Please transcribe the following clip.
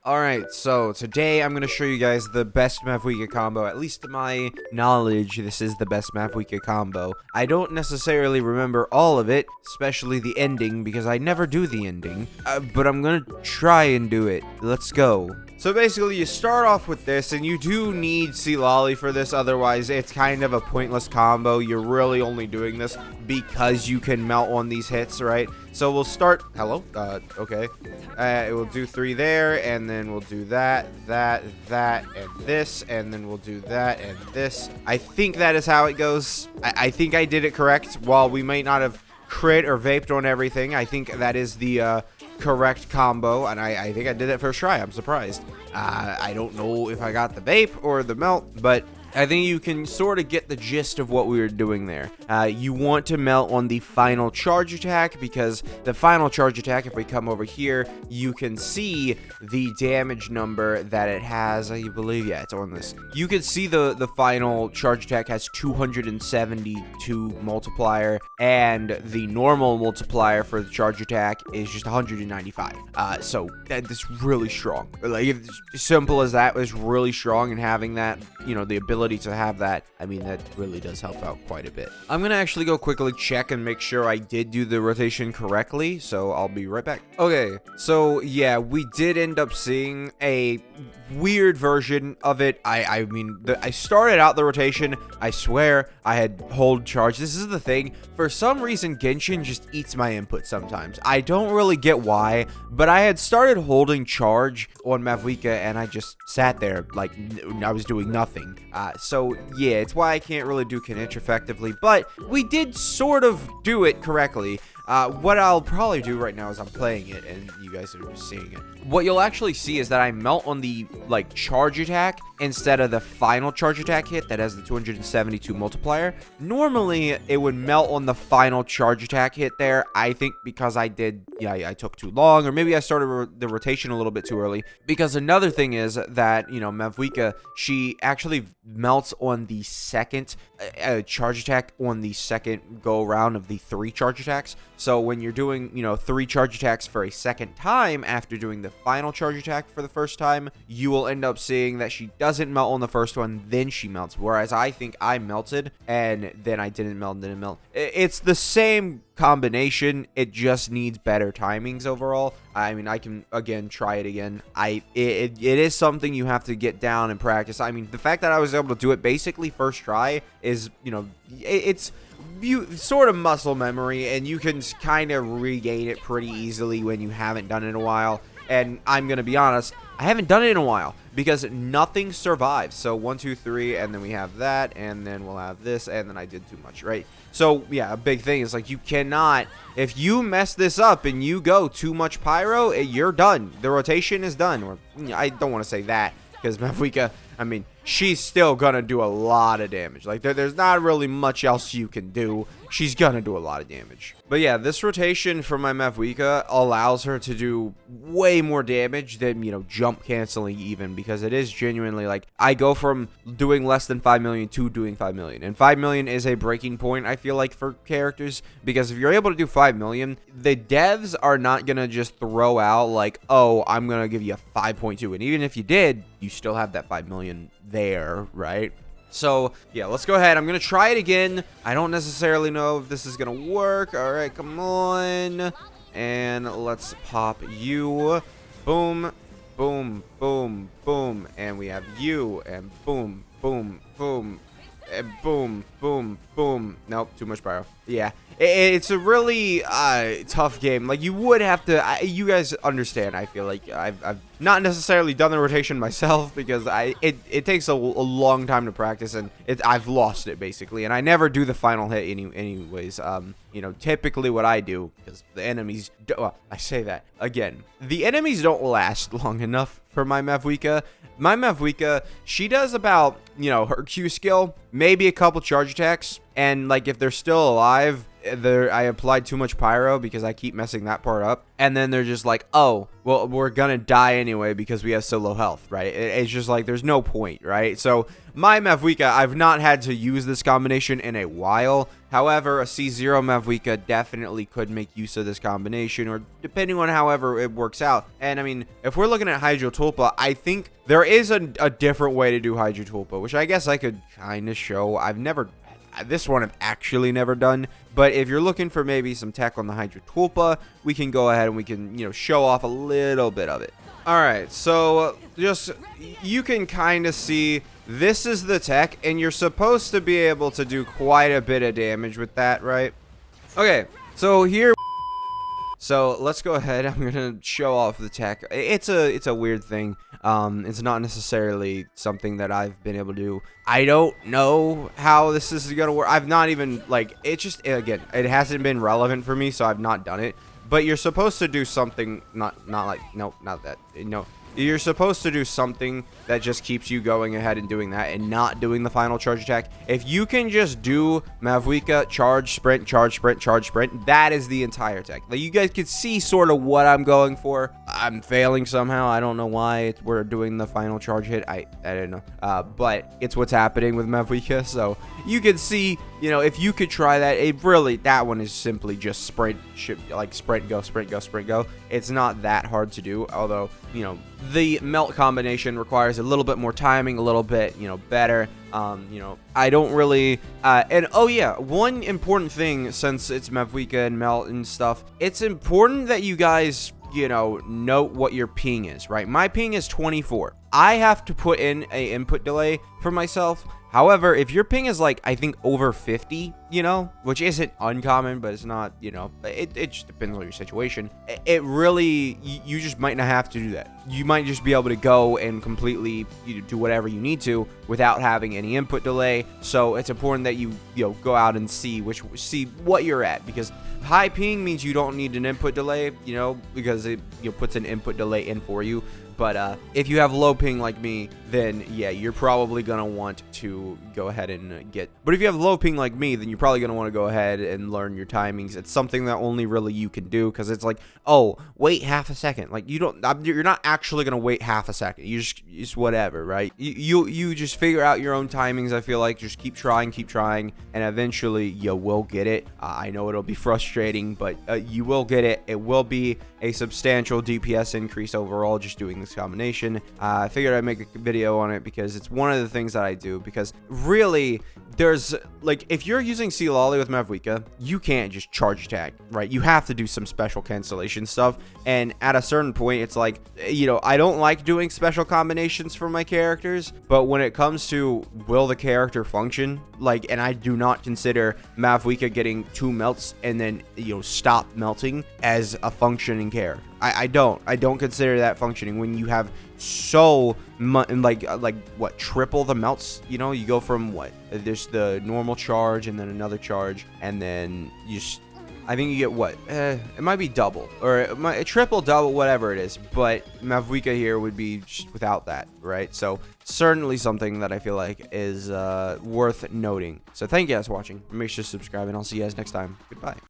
Alright, so today I'm going to show you guys the best Mavuika combo. At least to my knowledge, this is the best Mavuika combo. I don't necessarily remember all of it, especially the ending, because I never do the ending. But I'm going to try and do it. Let's go. So basically, you start off with this, and you do need Lolly for this, otherwise it's kind of a pointless combo. You're really only doing this because you can melt on these hits, right? So we'll start, okay. We'll do 3 there, and then we'll do that, and this, and then we'll do that, and this. I think that is how it goes. I think I did it correct. While we might not have crit or vaped on everything, I think that is the, correct combo, and I think I did it first try. I'm surprised. I don't know if I got the vape or the melt, but I think you can sort of get the gist of what we were doing there. You want to melt on the final charge attack, because the final charge attack, if we come over here, you can see the damage number that it has. I believe, yeah, it's on this. You can see the final charge attack has 272 multiplier, and the normal multiplier for the charge attack is just 195. So that's really strong. Like, it's as simple as that, is really strong, and having that, you know, the ability to have that, I mean, that really does help out quite a bit. I'm gonna actually go quickly check and make sure I did do the rotation correctly, so I'll be right back. Okay, so yeah, we did end up seeing a weird version of it. I mean, I started out the rotation, I swear I had hold charge. This is the thing, for some reason Genshin just eats my input sometimes. I don't really get why, but I had started holding charge on Mavuika, and I just sat there like I was doing nothing. So yeah, it's why I can't really do Kinitch effectively, but we did sort of do it correctly. What I'll probably do right now is I'm playing it, and you guys are just seeing it. What you'll actually see is that I melt on the, like, charge attack instead of the final charge attack hit that has the 272 multiplier. Normally, it would melt on the final charge attack hit there. I think because I took too long, or maybe I started the rotation a little bit too early. Because another thing is that, you know, Mavuika, she actually melts on the second charge attack on the second go around of the 3 charge attacks. So when you're doing, you know, 3 charge attacks for a second time after doing the final charge attack for the first time, you will end up seeing that she doesn't melt on the first one, then she melts. Whereas I think I melted, and then I didn't melt. It's the same combination, it just needs better timings overall. I mean, I can again try it again. It is something you have to get down and practice. I mean, the fact that I was able to do it basically first try is, you know, it's sort of muscle memory, and you can kind of regain it pretty easily when you haven't done it in a while. And I'm gonna be honest, I haven't done it in a while because nothing survives. So 1, 2, 3, and then we have that, and then we'll have this, and then I did too much, right? So yeah, a big thing is, like, you cannot, if you mess this up and you go too much pyro, you're done. The rotation is done. Or I don't want to say that, because Mavuika, I mean, she's still gonna do a lot of damage. Like, there's not really much else you can do. She's gonna do a lot of damage. But yeah, this rotation for my Mavuika allows her to do way more damage than, you know, jump canceling even, because it is genuinely, like, I go from doing less than 5 million to doing 5 million. And 5 million is a breaking point, I feel like, for characters, because if you're able to do 5 million, the devs are not gonna just throw out, like, oh, I'm gonna give you a 5.2. And even if you did, you still have that 5 million there, right? So yeah, let's go ahead. I'm gonna try it again. I don't necessarily know if this is gonna work. All right, come on, and let's pop you. Boom, boom, boom, boom, and we have you, and boom, boom, boom, and boom, boom, boom. Nope, too much pyro. Yeah, it's a really tough game. Like, you would have to, you guys understand, I feel like I've not necessarily done the rotation myself, because it takes a long time to practice, and I've lost it basically, and I never do the final hit anyways. You know, typically what I do, because the enemies, well, I say that again, the enemies don't last long enough for my Mavuika. My Mavuika, she does about, you know, her Q skill, maybe a couple charge attacks, and like if they're still alive, I applied too much pyro because I keep messing that part up, and then they're just like, oh well, we're gonna die anyway because we have so low health, right? It's just like there's no point, right? So my Mavuika, I've not had to use this combination in a while. However, a C0 Mavuika definitely could make use of this combination, or depending on however it works out. And I mean, if we're looking at Hydro Tulpa, I think there is a different way to do Hydro Tulpa, which I guess I could kind of show. This one I've actually never done, but if you're looking for maybe some tech on the Hydro Tulpa, we can go ahead and we can, you know, show off a little bit of it. All right, so just you can kind of see this is the tech, and you're supposed to be able to do quite a bit of damage with that, right? Okay, so here. So let's go ahead. I'm gonna show off the tech. It's a weird thing. It's not necessarily something that I've been able to do. I don't know how this is gonna work. I've not even like. It just, again, it hasn't been relevant for me, so I've not done it. But you're supposed to do something. Not like, no, not that. No. You're supposed to do something that just keeps you going ahead and doing that and not doing the final charge attack. If you can just do Mavuika, charge, sprint, charge, sprint, charge, sprint, that is the entire attack. Like, you guys could see sort of what I'm going for. I'm failing somehow. I don't know why we're doing the final charge hit. I don't know. But it's what's happening with Mavuika. So you can see, you know, if you could try that, that one is simply just sprint, like sprint, go, sprint, go, sprint, go. It's not that hard to do, although, you know, the melt combination requires a little bit more timing, a little bit, you know, better. You know, I don't really, and oh yeah, one important thing, since it's Mavuika and melt and stuff, it's important that you guys, you know, note what your ping is, right? My ping is 24. I have to put in a input delay for myself. However, if your ping is like, I think over 50, you know, which isn't uncommon, but it's not, you know, it just depends on your situation. It really, you just might not have to do that. You might just be able to go and completely do whatever you need to without having any input delay. So it's important that you know, go out and see what you're at, because high ping means you don't need an input delay, you know, because it, you know, puts an input delay in for you. But if you have low ping like me, then yeah, you're probably gonna want to go ahead and get. But if you have low ping like me, then you're probably gonna want to go ahead and learn your timings. It's something that only really you can do, because it's like, oh, wait half a second. Like, you're not actually gonna wait half a second. You just whatever, right? You just figure out your own timings. I feel like just keep trying, and eventually you will get it. I know it'll be frustrating, but you will get it. It will be a substantial DPS increase overall just doing this combination. I figured I'd make a video on it because it's one of the things that I do, because really there's like, if you're using C Lolly with Mavuika, you can't just charge attack, right? You have to do some special cancellation stuff, and at a certain point it's like, you know, I don't like doing special combinations for my characters, but when it comes to will the character function, like, and I do not consider Mavuika getting 2 melts and then, you know, stop melting as a functioning character. I don't consider that functioning when you have so much, like what, triple the melts. You know, you go from what, there's the normal charge and then another charge, and then you I think you get what, it might be double, or it might triple, double, whatever it is, but Mavuika here would be just without that, right? So certainly something that I feel like is worth noting. So thank you guys for watching. Make sure to subscribe, and I'll see you guys next time. Goodbye.